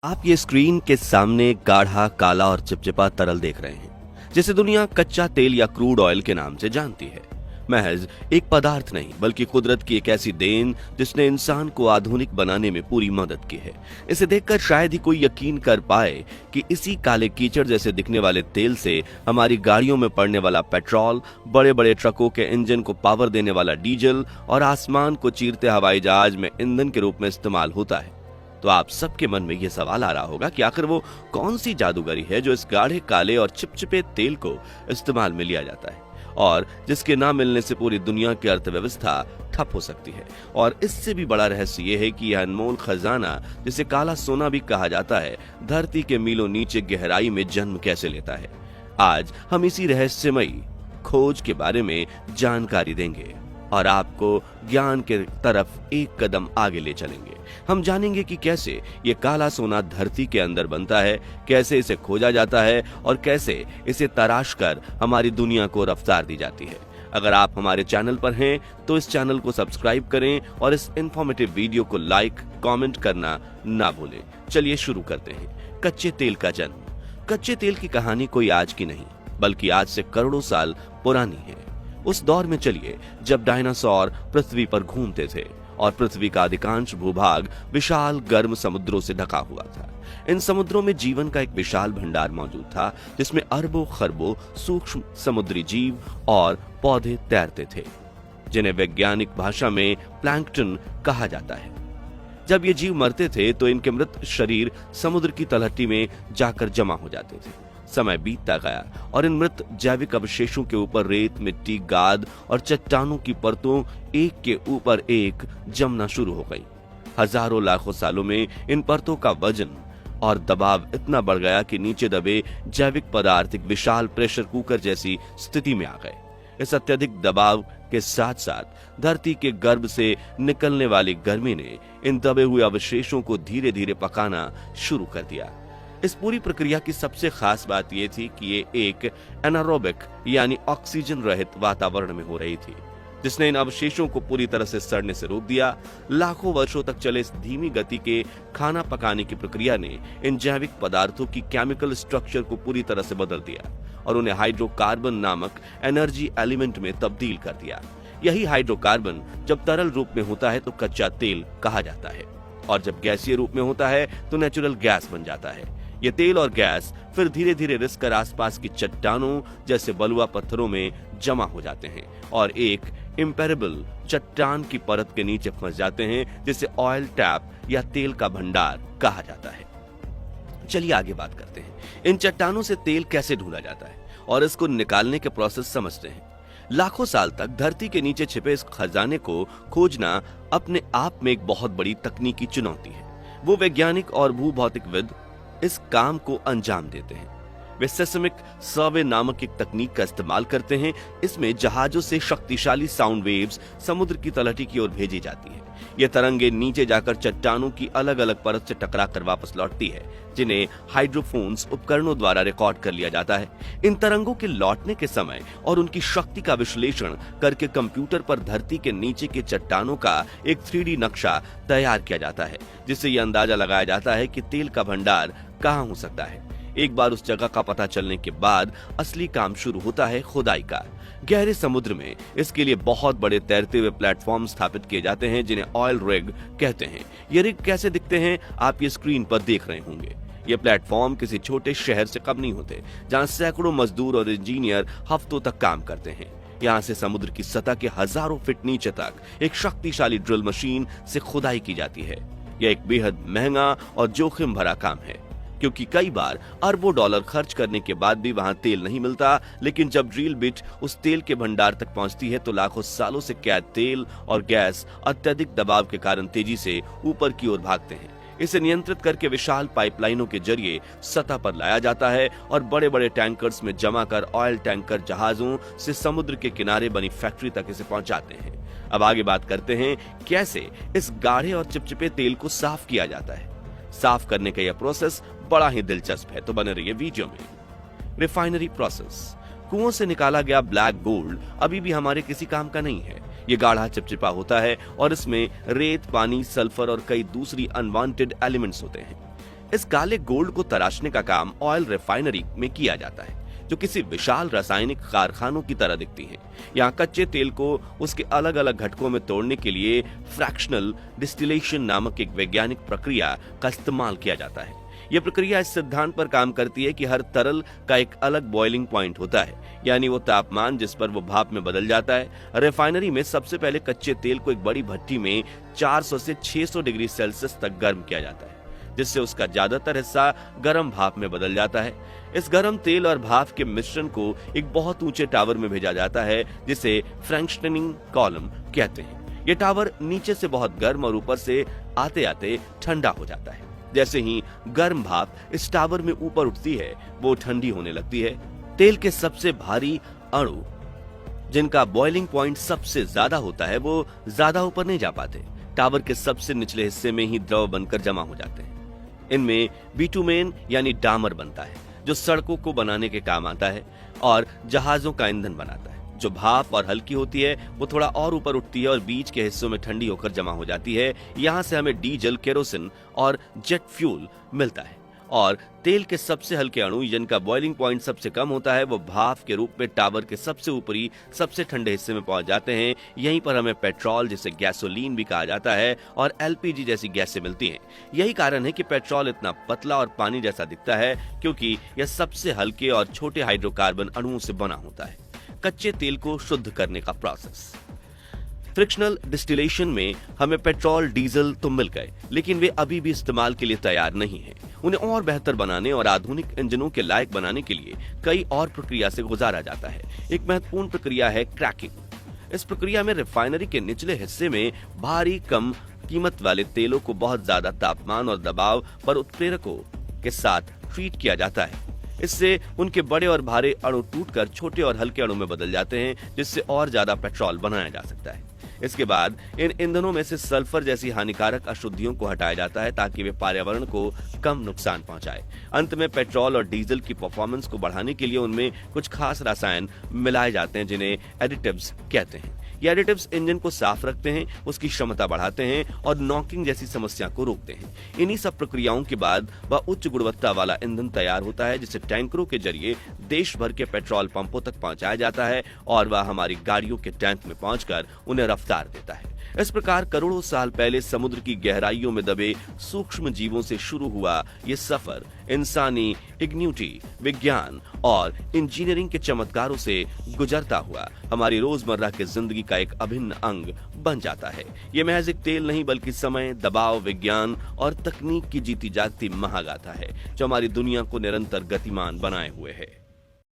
आप ये स्क्रीन के सामने गाढ़ा काला और चिपचिपा तरल देख रहे हैं, जिसे दुनिया कच्चा तेल या क्रूड ऑयल के नाम से जानती है। महज एक पदार्थ नहीं, बल्कि कुदरत की एक ऐसी देन जिसने इंसान को आधुनिक बनाने में पूरी मदद की है। इसे देखकर शायद ही कोई यकीन कर पाए कि इसी काले कीचड़ जैसे दिखने वाले तेल से हमारी गाड़ियों में पड़ने वाला पेट्रोल, बड़े बड़े ट्रकों के इंजन को पावर देने वाला डीजल और आसमान को चीरते हवाई जहाज में ईंधन के रूप में इस्तेमाल होता है। तो आप सबके मन में यह सवाल आ रहा होगा कि आखिर वो कौन सी जादूगरी है जो इस गाढ़े काले और चिपचिपे तेल को इस्तेमाल में लिया जाता है और जिसके ना मिलने से पूरी दुनिया की अर्थव्यवस्था ठप हो सकती है। और इससे भी बड़ा रहस्य यह है कि यह अनमोल खजाना, जिसे काला सोना भी कहा जाता है, धरती के मीलों नीचे गहराई में जन्म कैसे लेता है। आज हम इसी रहस्यमयी खोज के बारे में जानकारी देंगे और आपको ज्ञान के तरफ एक कदम आगे ले चलेंगे। हम जानेंगे कि कैसे ये काला सोना धरती के अंदर बनता है, कैसे इसे खोजा जाता है और कैसे इसे तराश कर हमारी दुनिया को रफ्तार दी जाती है। अगर आप हमारे चैनल पर हैं तो इस चैनल को सब्सक्राइब करें और इस इंफॉर्मेटिव वीडियो को लाइक, कमेंट करना ना भूलें। चलिए शुरू करते हैं। कच्चे तेल का जन्म। कच्चे तेल की कहानी कोई आज की नहीं, बल्कि आज से करोड़ों साल पुरानी है। उस दौर में चलिए जब डायनासोर पृथ्वी पर घूमते थे और पृथ्वी का अधिकांश भूभाग विशाल गर्म समुद्रों से ढका हुआ था। इन समुद्रों में जीवन का एक विशाल भंडार मौजूद था, जिसमें अरबों खरबों सूक्ष्म समुद्री जीव और पौधे तैरते थे, जिन्हें वैज्ञानिक भाषा में प्लैंकटन कहा जाता है। जब ये जीव मरते थे तो इनके मृत शरीर समुद्र की तलहटी में जाकर जमा हो जाते थे। समय बीतता गया और इन मृत जैविक अवशेषों के ऊपर रेत, मिट्टी, गाद और चट्टानों की परतों एक के ऊपर एक जमना शुरू हो गई। हजारों लाखों सालों में इन परतों का वजन और दबाव इतना बढ़ गया कि नीचे दबे जैविक पदार्थ एक विशाल प्रेशर कुकर जैसी स्थिति में आ गए। इस अत्यधिक दबाव के साथ साथ धरती के गर्भ से निकलने वाली गर्मी ने इन दबे हुए अवशेषों को धीरे धीरे पकाना शुरू कर दिया। इस पूरी प्रक्रिया की सबसे खास बात यह थी कि ये एक एनारोबिक यानी ऑक्सीजन रहित वातावरण में हो रही थी, जिसने इन अवशेषों को पूरी तरह से सड़ने से रोक दिया। लाखों वर्षों तक चले इस धीमी गति के खाना पकाने की प्रक्रिया ने इन जैविक पदार्थों की केमिकल स्ट्रक्चर को पूरी तरह से बदल दिया और उन्हें हाइड्रोकार्बन नामक एनर्जी एलिमेंट में तब्दील कर दिया। यही हाइड्रोकार्बन जब तरल रूप में होता है तो कच्चा तेल कहा जाता है, और जब गैसीय रूप में होता है तो नेचुरल गैस बन जाता है। ये तेल और गैस फिर धीरे धीरे रिसकर आसपास की चट्टानों जैसे बलुआ पत्थरों में जमा हो जाते हैं और एक इम्पेरेबल चट्टान की परत के नीचे फंस जाते हैं, जिसे ऑयल टैप या तेल का भंडार कहा जाता है। चलिए आगे बात करते हैं। इन चट्टानों से तेल कैसे ढूंढा जाता है और इसको निकालने के प्रोसेस समझते हैं। लाखों साल तक धरती के नीचे छिपे इस खजाने को खोजना अपने आप में एक बहुत बड़ी तकनीकी चुनौती है। वो वैज्ञानिक और भूभौतिकविद इस काम को अंजाम देते हैं। वे सेस्मिक सर्वे नामक एक तकनीक का इस्तेमाल करते हैं। इसमें जहाजों से शक्तिशाली साउंड वेव्स समुद्र की तलहटी की ओर भेजी जाती है। ये तरंगे नीचे जाकर चट्टानों की अलग अलग परत से टकराकर वापस लौटती है, जिन्हें हाइड्रोफोन्स उपकरणों द्वारा रिकॉर्ड कर लिया जाता है। इन तरंगों के लौटने के समय और उनकी शक्ति का विश्लेषण करके कंप्यूटर पर धरती के नीचे के चट्टानों का एक 3D नक्शा तैयार किया जाता है, जिससे यह अंदाजा लगाया जाता है कि तेल का भंडार कहाँ हो सकता है। एक बार उस जगह का पता चलने के बाद असली काम शुरू होता है खुदाई का। गहरे समुद्र में इसके लिए बहुत बड़े तैरते हुए प्लेटफॉर्म स्थापित किए जाते हैं, जिन्हें ऑयल रिग कहते हैं। ये रिग कैसे दिखते हैं आप ये स्क्रीन पर देख रहे होंगे। ये प्लेटफॉर्म किसी छोटे शहर से कम नहीं होते, जहां सैकड़ों मजदूर और इंजीनियर हफ्तों तक काम करते हैं। यहाँ से समुद्र की सतह के हजारों फीट नीचे तक एक शक्तिशाली ड्रिल मशीन से खुदाई की जाती है। यह एक बेहद महंगा और जोखिम भरा काम है, क्योंकि कई बार अरबों डॉलर खर्च करने के बाद भी वहां तेल नहीं मिलता। लेकिन जब ड्रिल बिट उस तेल के भंडार तक पहुंचती है तो लाखों सालों से कैद तेल और गैस अत्यधिक दबाव के कारण तेजी से ऊपर की ओर भागते हैं। इसे नियंत्रित करके विशाल पाइपलाइनों के जरिए सतह पर लाया जाता है और बड़े बड़े टैंकर्स में जमा कर ऑयल टैंकर जहाजों से समुद्र के किनारे बनी फैक्ट्री तक इसे पहुंचाते हैं। अब आगे बात करते हैं कैसे इस गाढ़े और चिपचिपे तेल को साफ किया जाता है। साफ करने का यह प्रोसेस बड़ा ही दिलचस्प है, तो बने रहिए वीडियो में। Refinery process. कुओं से निकाला गया ब्लैक गोल्ड अभी भी हमारे किसी काम का नहीं है। ये गाढ़ा चिपचिपा होता है और इसमें रेत, पानी, सल्फर और कई दूसरी अनवांटेड एलिमेंट्स होते हैं। इस काले गोल्ड को तराशने का काम ऑयल रिफाइनरी में किया जाता है, जो किसी विशाल रासायनिक कारखानों की तरह दिखती हैं। यहाँ कच्चे तेल को उसके अलग अलग घटकों में तोड़ने के लिए फ्रैक्शनल डिस्टिलेशन नामक एक वैज्ञानिक प्रक्रिया का इस्तेमाल किया जाता है। यह प्रक्रिया इस सिद्धांत पर काम करती है कि हर तरल का एक अलग बॉइलिंग पॉइंट होता है, यानी वो तापमान जिस पर वो भाप में बदल जाता है। रिफाइनरी में सबसे पहले कच्चे तेल को एक बड़ी भट्टी में 400 से 600 डिग्री सेल्सियस तक गर्म किया जाता है, जिससे उसका ज्यादातर हिस्सा गर्म भाप में बदल जाता है। इस गर्म तेल और भाप के मिश्रण को एक बहुत ऊंचे टावर में भेजा जाता है, जिसे फ्रैंक्शनिंग कॉलम कहते हैं। यह टावर नीचे से बहुत गर्म और ऊपर से आते आते ठंडा हो जाता है। जैसे ही गर्म भाप इस टावर में ऊपर उठती है, वो ठंडी होने लगती है। तेल के सबसे भारी अणु, जिनका बॉइलिंग पॉइंट सबसे ज्यादा होता है, वो ज्यादा ऊपर नहीं जा पाते। टावर के सबसे निचले हिस्से में ही द्रव बनकर जमा हो जाते हैं। इनमें बिटुमेन यानी डामर बनता है, जो सड़कों को बनाने के काम आता है और जहाजों का ईंधन बनाता है। जो भाप और हल्की होती है, वो थोड़ा और ऊपर उठती है और बीच के हिस्सों में ठंडी होकर जमा हो जाती है। यहाँ से हमें डीजल, केरोसिन और जेट फ्यूल मिलता है। और तेल के सबसे हल्के अणु, जिनका बॉइलिंग पॉइंट सबसे कम होता है, वो भाप के रूप में टावर के सबसे ऊपरी सबसे ठंडे हिस्से में पहुंच जाते हैं। यहीं पर हमें पेट्रोल, जिसे गैसोलीन भी कहा जाता है, और एलपीजी जैसी गैसें मिलती हैं। यही कारण है कि पेट्रोल इतना पतला और पानी जैसा दिखता है, क्योंकि यह सबसे हल्के और छोटे हाइड्रोकार्बन अणुओं से बना होता है। कच्चे तेल को शुद्ध करने का प्रोसेस। फ्रिक्शनल डिस्टिलेशन में हमें पेट्रोल, डीजल तो मिल गए, लेकिन वे अभी भी इस्तेमाल के लिए तैयार नहीं हैं। उन्हें और बेहतर बनाने और आधुनिक इंजनों के लायक बनाने के लिए कई और प्रक्रिया से गुजारा जाता है। एक महत्वपूर्ण प्रक्रिया है क्रैकिंग। इस प्रक्रिया में रिफाइनरी के निचले हिस्से में भारी, कम कीमत वाले तेलों को बहुत ज्यादा तापमान और दबाव पर उत्प्रेरकों के साथ ट्रीट किया जाता है। इससे उनके बड़े और भारी अणु टूटकर छोटे और हल्के अणु में बदल जाते हैं, जिससे और ज्यादा पेट्रोल बनाया जा सकता है। इसके बाद इन ईंधनों में से सल्फर जैसी हानिकारक अशुद्धियों को हटाया जाता है, ताकि वे पर्यावरण को कम नुकसान पहुंचाए। अंत में पेट्रोल और डीजल की परफॉर्मेंस को बढ़ाने के लिए उनमें कुछ खास रसायन मिलाए जाते हैं, जिन्हें एडिटिव्स कहते हैं। ये एडिटिव्स इंजन को साफ रखते हैं, उसकी क्षमता बढ़ाते हैं और नॉकिंग जैसी समस्या को रोकते हैं। इन्हीं सब प्रक्रियाओं के बाद वह उच्च गुणवत्ता वाला ईंधन तैयार होता है, जिसे टैंकरों के जरिए देश भर के पेट्रोल पंपों तक पहुंचाया जाता है और वह हमारी गाड़ियों के टैंक में पहुंचकर उन्हें रफ्तार देता है। इस प्रकार करोड़ों साल पहले समुद्र की गहराइयों में दबे सूक्ष्म जीवों से शुरू हुआ ये सफर इंसानी इग्न्यूटी, विज्ञान और इंजीनियरिंग के चमत्कारों से गुजरता हुआ हमारी रोजमर्रा की जिंदगी का एक अभिन्न अंग बन जाता है। ये महज एक तेल नहीं, बल्कि समय, दबाव, विज्ञान और तकनीक की जीती जागती महागाथा है, जो हमारी दुनिया को निरंतर गतिमान बनाए हुए है।